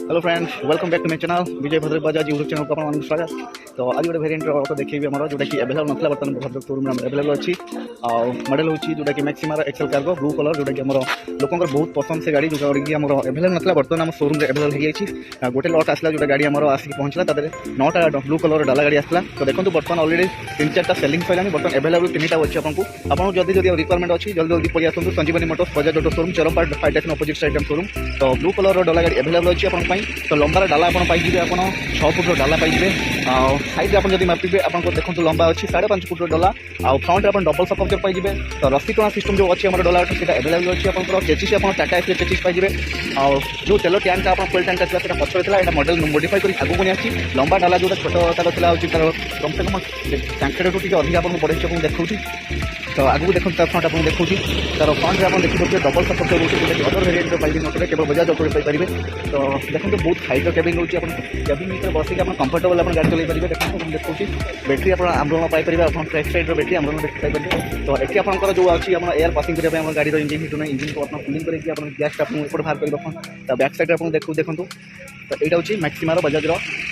Hello friends, welcome back to my channel Vijay Bhadrak Bajaj YouTube channel को आपको स्वागत। तो आज गोटे भेरिएंट ऑटो देखिए आम जोटा कि अवेलेबल नथला बर्तमान भद्रक शोरूम में अवेलेबल अच्छी मॉडल होची जोटा कि मैक्सिमार एक्सेल कार्गो ब्लू कलर जोटा कि आमर लोकंर बहुत पसंद से गाड़ी जो कि आम अवेलेबल नथला बर्तमान आम शोरूम में अवेलेबल हो जाए। गोटे लट आसला जोटा गाड़ी आम आसिक पहुँचला तादे 9टा ब्लू कलर डाला गाड़ी आसला। तो देखो बर्तमान ऑलरेडी 3-4टा सेलिंग सैलानी बर्तमान अवेलेबल 3टा अच्छी आपको जल्दी जल्दी रिक्वायरमेंट अच्छी जल्दी जल्दी पलि आसतु Sanjivani motors Bajaj auto showroom चरमपाट fire station opposite side showroom. तो ब्लू कलर डाला गाड़ी अवेलेबल अच्छी आप तो लंबार डाला आप पाइबे आप 6 फुट डाला पाइबे साइड आप जब मापिबे आपको देखो लंबा अच्छी 5.5 फुट डाला आ फ्रंट आप डबल सपोर्टर पाइबे। तो रस्सी टणा सिस्टम जो अच्छी आम डाला से अवेलेबल अच्छी आप चेचिस आप टाटा एस चेचिस पाइबे जो तेल टैंक आप फुल टैंक आसला पछरे था मॉडल मॉडिफाई कर आगू नहीं आसी लंबा डाला जो छोट तार था तार कम से कम टैंकेड टू अधिक आपको बढ़े देखा। तो आगू देखो तार फ्रंट आपको देखा तार फ्रंट आप देखिए डबल सपोर्टर रोचे अदर भेरिएंट पाइबे नोटे केवल बजाज ऑटो पाइपर। तो देखो बहुत हाइट केबिन रोचे केबिन भर बसिक आप कंफर्टेबल आप गाड़ी चलाई पारे। देखो देखा बैटेरी आप आमरण पाइपर फ्रंट साइड बैटेरी आमरण पाइपर। तो ये आपंकर जो अच्छी एयर पासिंग करने गाड़ी इंजिन हिट ना इंजिन को कूलिंग करके गैस एपट बाहर कर बैक साइड आप देखो। तो यहाँ हूँ मैक्सिमार बजाज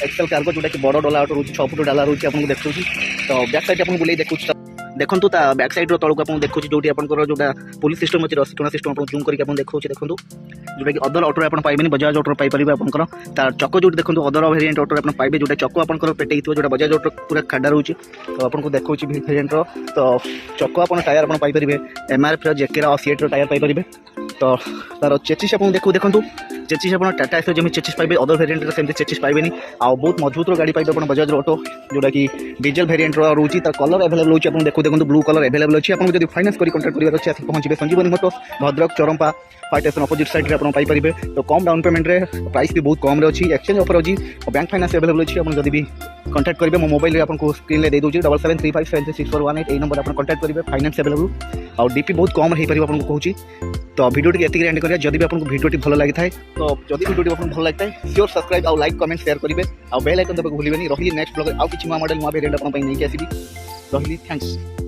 एक्सेल कार्गो जोटा कि बड़ डाला रोचे 6 फुट डाला रोचे आपको देखा। तो बैक साइड आपको बुले देखा देखो बैक साइड तौक आप देखो जो जोटा पुलिस सिस्टम अच्छी रसीटणा सिस्टम आप जूम करके देखो देखो जोटा कि अदर ऑटो आप पाइबे बजाज ऑटो पाइपर आपंकर तार चक जो देखो अदर भेरिएंट ऑटो आप पाइबे जोटा चक आप पेटे जो बजाज ऑटो पूरा खाड़ा रोचे। तो आपको देखो भेरिएंट तो चक आप टायर आप पाइपर MRF जेकेर सीएट टायर पाइपर। तो तार चेचिस आप देखो चेचिस आप टाटा एस जमी चेचिस पाइबे अदर भेरिएंट सेमती चेचिस पाइबे आ बहुत मजबूत गाड़ी पाइबे आप बजाज ऑटो जोटा कि डीजल भेरिएंट रोचे तार कलर अवेलेबल होची आप देखो ब्लू कलर अवेलेबल अच्छी आपको जब फाइनेंस कर कॉन्टैक्ट कर अच्छे पहुँचे Sanjivani motors Bhadrak Charampa fire station opposite side आप पाइपर। तो कम डाउन पेमेंट रे प्राइस भी बहुत कम अच्छी एक्सचेंज ऑफर अच्छी बैंक फाइनेंस अवेलेबल अच्छी आप जब भी कॉन्टैक्ट करेंगे मो मोबाइल आपको स्क्रीन में दे दूसरी 7735736418 आप कॉन्टैक्ट करेंगे फाइनेंस अवेलेबल और डीपी बहुत कम हो पार आपको कहूँ। तो भिडियोटी एतिक एंड करिया जदि भी आपको भिडियोटी भल लगी थाए तो जदि भिडियोटी आपको भल लगी थाए श्योर सब्सक्राइब और लाइक कमेंट शेयर करेंगे और बेल आइकन दबाक भूलिए। रही नेक्स्ट ब्लॉग आउ किछि नया मॉडल नया वेरिएंट आपन पई नहीं आसीबी। रही थैंक्स।